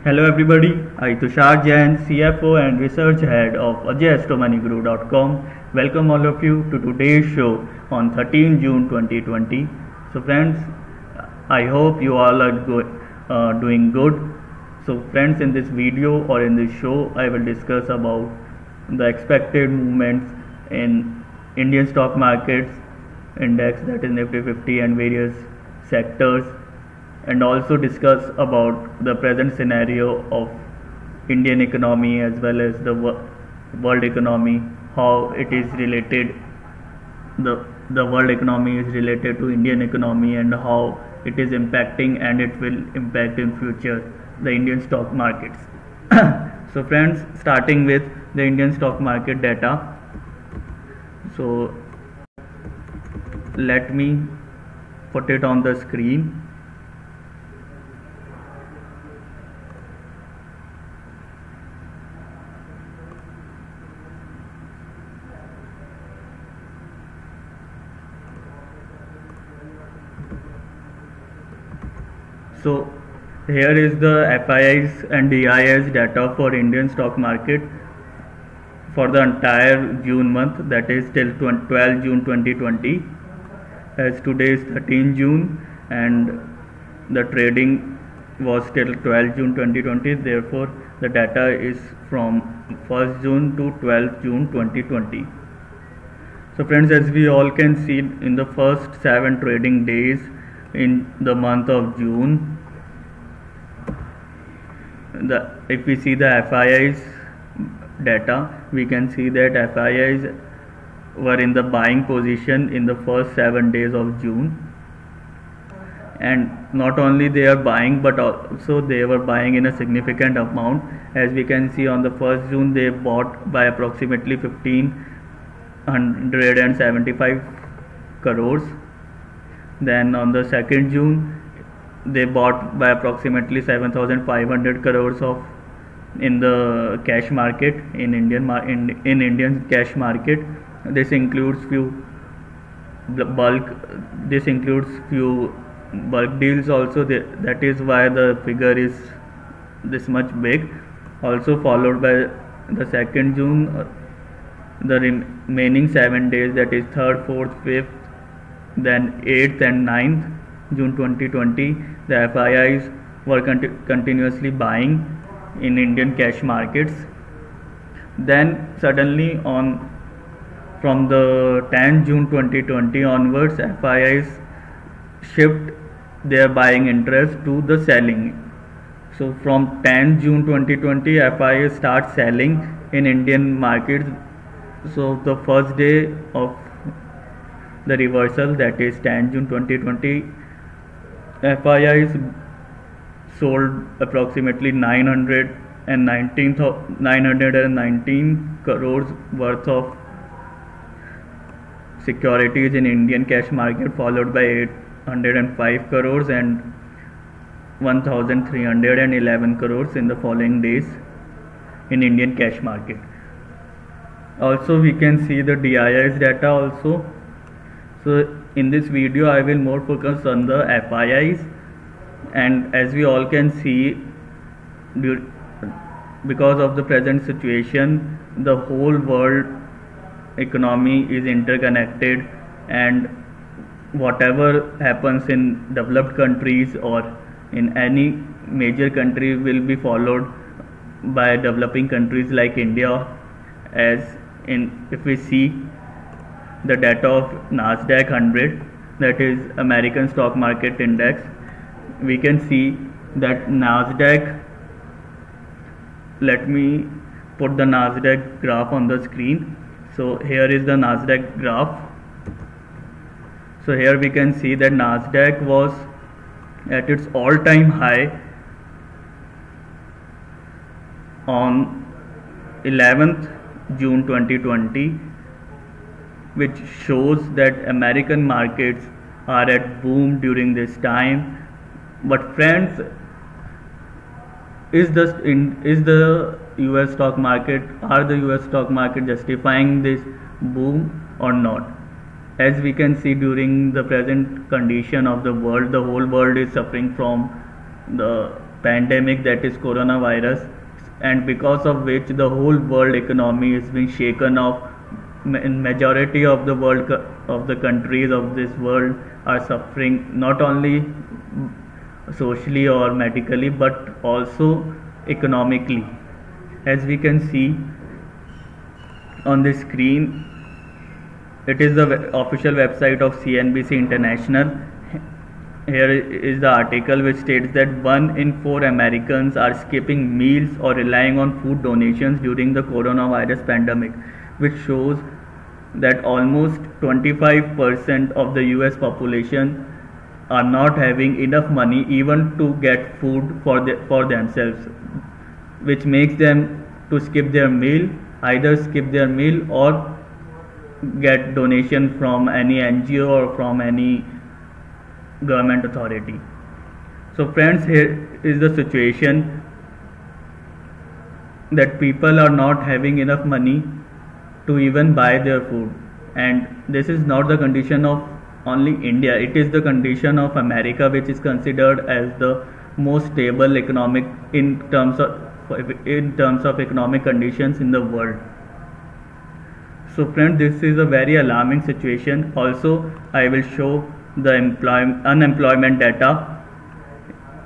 Hello everybody, I Tushar Jain, CFO and Research Head of AjayAstromoneyGuru.com. Welcome all of you to today's show on 13 June 2020. So friends, I hope you all are doing good. So friends, in this video or in this show, I will discuss about the expected movements in Indian stock markets index, that is Nifty 50, and various sectors, and also discuss about the present scenario of Indian economy as well as the world economy, how it is related, the world economy is related to Indian economy, and how it is impacting and it will impact in future the Indian stock markets. So friends, starting with the Indian stock market data. So let me put it on the screen. So here is the FIIs and DIIs data for Indian stock market for the entire June month, that is till 12 June 2020, as today is 13 June and the trading was till 12 June 2020. Therefore the data is from 1st June to 12th June 2020. So friends, as we all can see, in the first 7 trading days in the month of June, if we see the FIIs data, we can see that FIIs were in the buying position in the first 7 days of June, and not only they are buying but also they were buying in a significant amount. As we can see, on the 1st June they bought by approximately 1575 crores. Then on the 2nd June they bought by approximately 7500 crores in the cash market, in Indian cash market. This includes few bulk deals also. That is why the figure is this much big. Also followed by the 2nd June, the remaining 7 days, that is 3rd, 4th, 5th, then 8th and 9th June 2020, the FIIs were continuously buying in Indian cash markets. Then suddenly from the 10th June 2020 onwards, FIIs shift their buying interest to the selling. So from 10th June 2020, FIIs start selling in Indian markets. So the first day of the reversal, that is 10th June 2020, FIIs sold approximately 919 crores worth of securities in Indian cash market, followed by 805 crores and 1311 crores in the following days in Indian cash market. Also we can see the DIIs data also. So in this video I will more focus on the FIIs, and as we all can see, because of the present situation, the whole world economy is interconnected, and whatever happens in developed countries or in any major country will be followed by developing countries like India. If we see the data of Nasdaq 100, that is American stock market index, we can see that Nasdaq, let me put the Nasdaq graph on the screen. So here is the Nasdaq graph. So here we can see that Nasdaq was at its all-time high on 11th June 2020, which shows that American markets are at boom during this time. But friends, is the US stock market, are the US stock market justifying this boom or not? As we can see, during the present condition of the world, the whole world is suffering from the pandemic, that is coronavirus, and because of which the whole world economy is being shaken off. In majority of the world of the countries of this world are suffering, not only socially or medically but also economically. As we can see on the screen, it is the official website of CNBC International. Here is the article which states that 1 in 4 Americans are skipping meals or relying on food donations during the coronavirus pandemic, which shows that almost 25% of the US population are not having enough money even to get food for themselves, which makes them to skip their meal, either skip their meal or get donation from any NGO or from any government authority. So friends, here is the situation that people are not having enough money to even buy their food, and this is not the condition of only India, it is the condition of America, which is considered as the most stable economic in terms of economic conditions in the world. So friends, this is a very alarming situation. Also, I will show the unemployment data.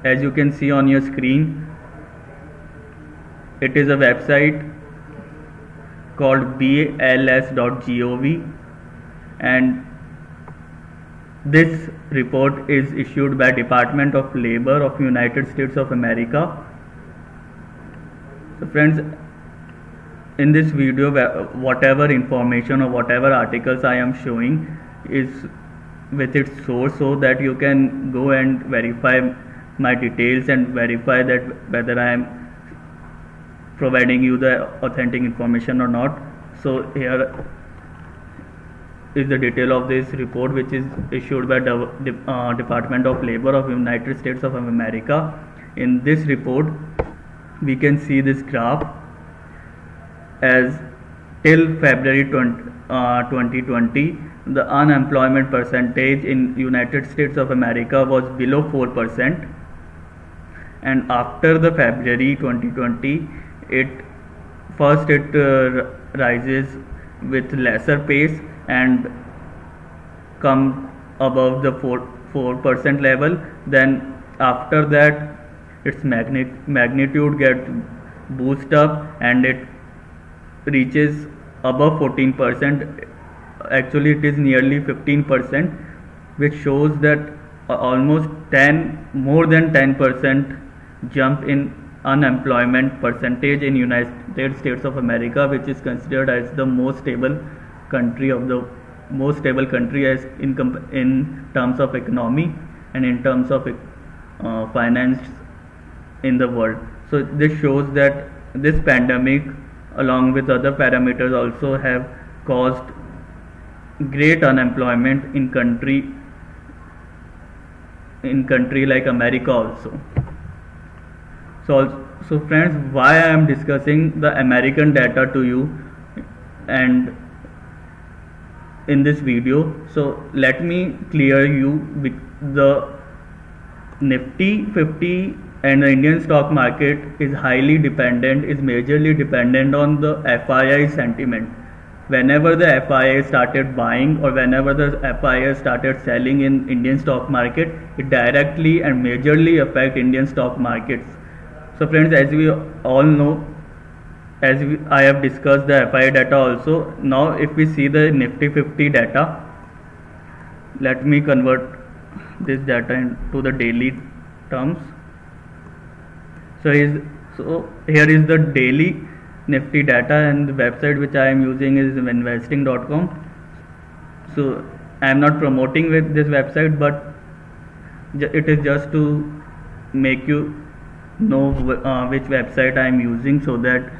As you can see on your screen, it is a website called BLS.gov, and this report is issued by Department of Labor of United States of America. So friends, in this video, whatever information or whatever articles I am showing is with its source, so that you can go and verify my details and verify that whether I am providing you the authentic information or not. So here is the detail of this report, which is issued by the Department of Labor of United States of America. In this report, we can see this graph as till February 2020, the unemployment percentage in United States of America was below 4%, and after the February 2020, it rises with lesser pace and come above the 4% level. Then after that, its magnitude gets boosted up and it reaches above 14%. Actually, it is nearly 15%, which shows that almost more than 10% jump in unemployment percentage in United States of America, which is considered as the most stable country as in terms of economy and in terms of finance in the world. So this shows that this pandemic, along with other parameters, also have caused great unemployment in country like America also. So friends, why I am discussing the American data to you and in this video, so let me clear you with the Nifty 50 and the Indian stock market is majorly dependent on the FII sentiment. Whenever the FII started buying or whenever the FII started selling in Indian stock market, it directly and majorly affect Indian stock markets. So friends, as we all know, I have discussed the FII data also. Now if we see the Nifty 50 data, let me convert this data into the daily terms. So here is the daily Nifty data, and the website which I am using is investing.com. So I am not promoting with this website, but it is just to make you know which website I am using, so that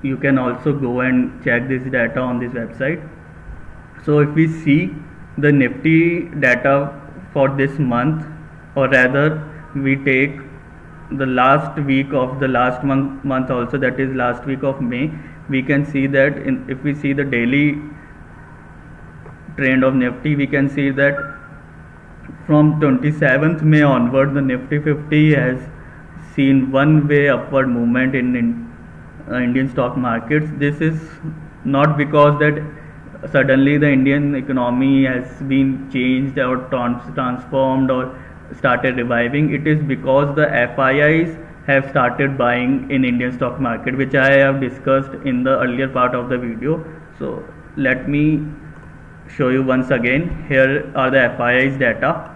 you can also go and check this data on this website. So if we see the Nifty data for this month, or rather we take the last week of the last month also, that is last week of May, we can see that if we see the daily trend of Nifty, we can see that From 27th May onward, the Nifty 50 has seen one way upward movement in Indian stock markets. This is not because that suddenly the Indian economy has been changed or transformed or started reviving. It is because the FIIs have started buying in Indian stock market, which I have discussed in the earlier part of the video. So let me show you once again. Here are the FIIs data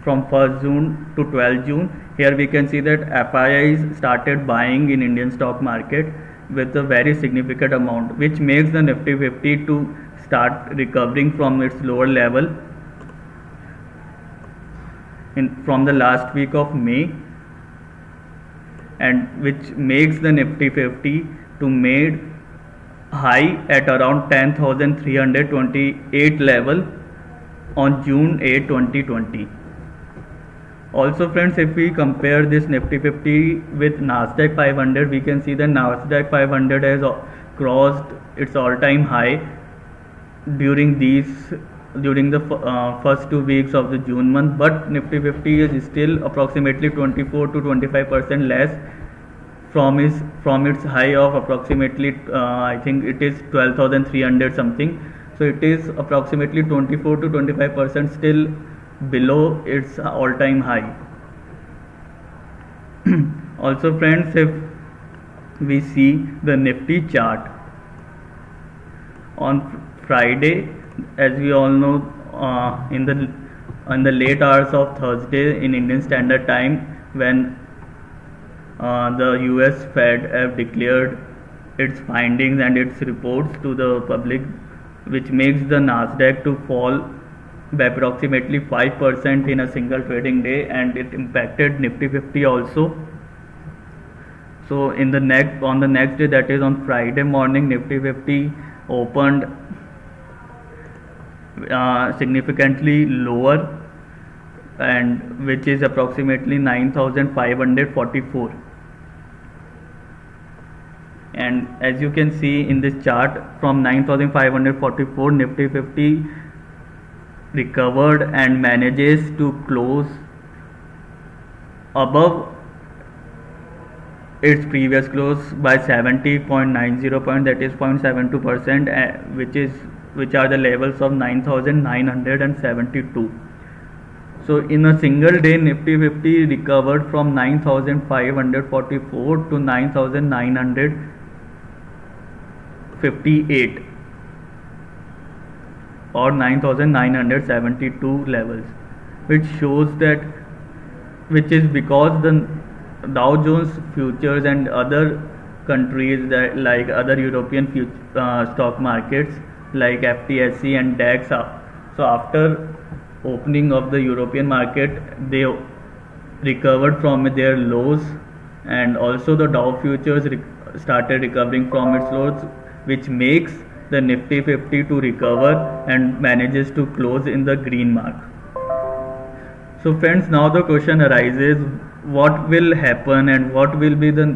from 1st June to 12th June. Here we can see that FIIs started buying in Indian stock market with a very significant amount, which makes the Nifty 50 to start recovering from its lower level from the last week of May, and which makes the Nifty 50 to made high at around 10,328 level on June 8, 2020. Also friends, if we compare this Nifty 50 with Nasdaq 500, we can see that Nasdaq 500 has crossed its all-time high during the first 2 weeks of the June month, but Nifty 50 is still approximately 24 to 25% less from its high of approximately I think it is 12,300 something. So it is approximately 24 to 25% still below its all-time high. Also friends, if we see the Nifty chart on Friday, as we all know, in the late hours of Thursday in Indian Standard Time, when the US Fed have declared its findings and its reports to the public, which makes the Nasdaq to fall by approximately 5% in a single trading day, and it impacted Nifty 50 also. So on the next day, that is on Friday morning, Nifty 50 opened significantly lower, and which is approximately 9,544. And as you can see in this chart, from 9,544, Nifty 50 recovered and manages to close above its previous close by 70.90 point, that is 0.72%, which are the levels of 9,972. So in a single day, Nifty 50 recovered from 9,544 to 9,958 or 9,972 levels, which shows that, which is because the Dow Jones futures and other countries that like other European stock markets like FTSE and DAX, so after opening of the European market, they recovered from their lows, and also the Dow futures started recovering from its lows, which makes the Nifty 50 to recover and manages to close in the green mark. So friends, now the question arises, what will happen and what will be the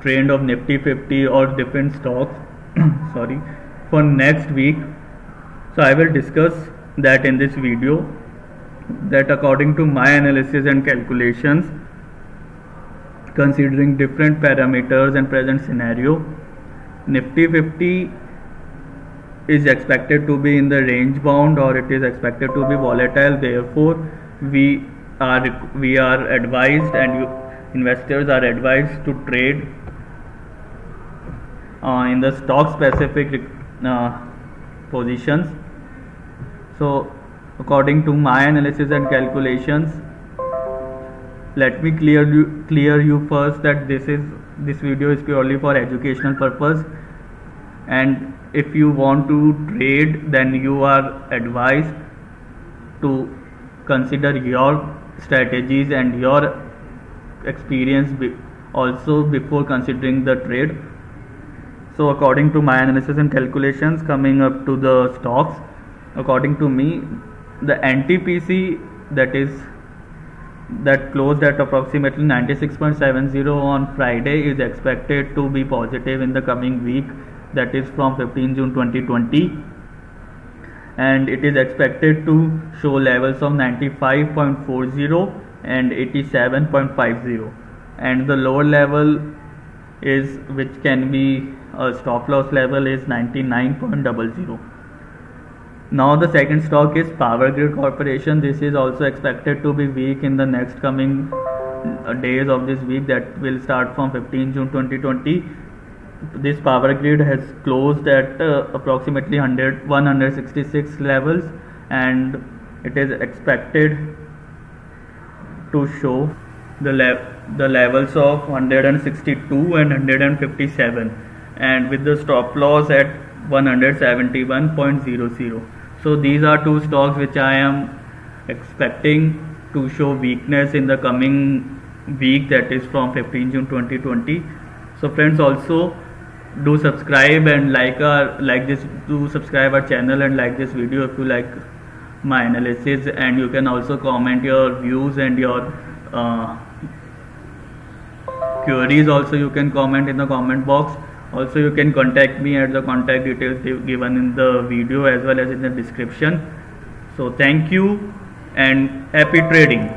trend of Nifty 50 or different stocks sorry, for next week? So I will discuss that in this video, that according to my analysis and calculations, considering different parameters and present scenario, Nifty 50 is expected to be in the range bound, or it is expected to be volatile. Therefore we are advised, and investors are advised to trade in the stock specific positions. So according to my analysis and calculations, let me clear you first that this video is purely for educational purpose, and if you want to trade, then you are advised to consider your strategies and your experience also before considering the trade. So according to my analysis and calculations, coming up to the stocks, according to me, the NTPC that closed at approximately 96.70 on Friday is expected to be positive in the coming week, that is from 15 June 2020, and it is expected to show levels of 95.40 and 87.50, and the lower level is, which can be a stop loss level, is 99.00. Now the second stock is Power Grid Corporation. This is also expected to be weak in the next coming days of this week, that will start from 15 June 2020. This Power Grid has closed at approximately 166 levels, and it is expected to show the levels of 162 and 157, and with the stop loss at 171.00. So these are two stocks which I am expecting to show weakness in the coming week, that is from 15 June 2020. So friends, also do subscribe and subscribe our channel and like this video if you like my analysis, and you can also comment your views and your queries. Also you can comment in the comment box. Also you can contact me at the contact details given in the video as well as in the description. So thank you and happy trading.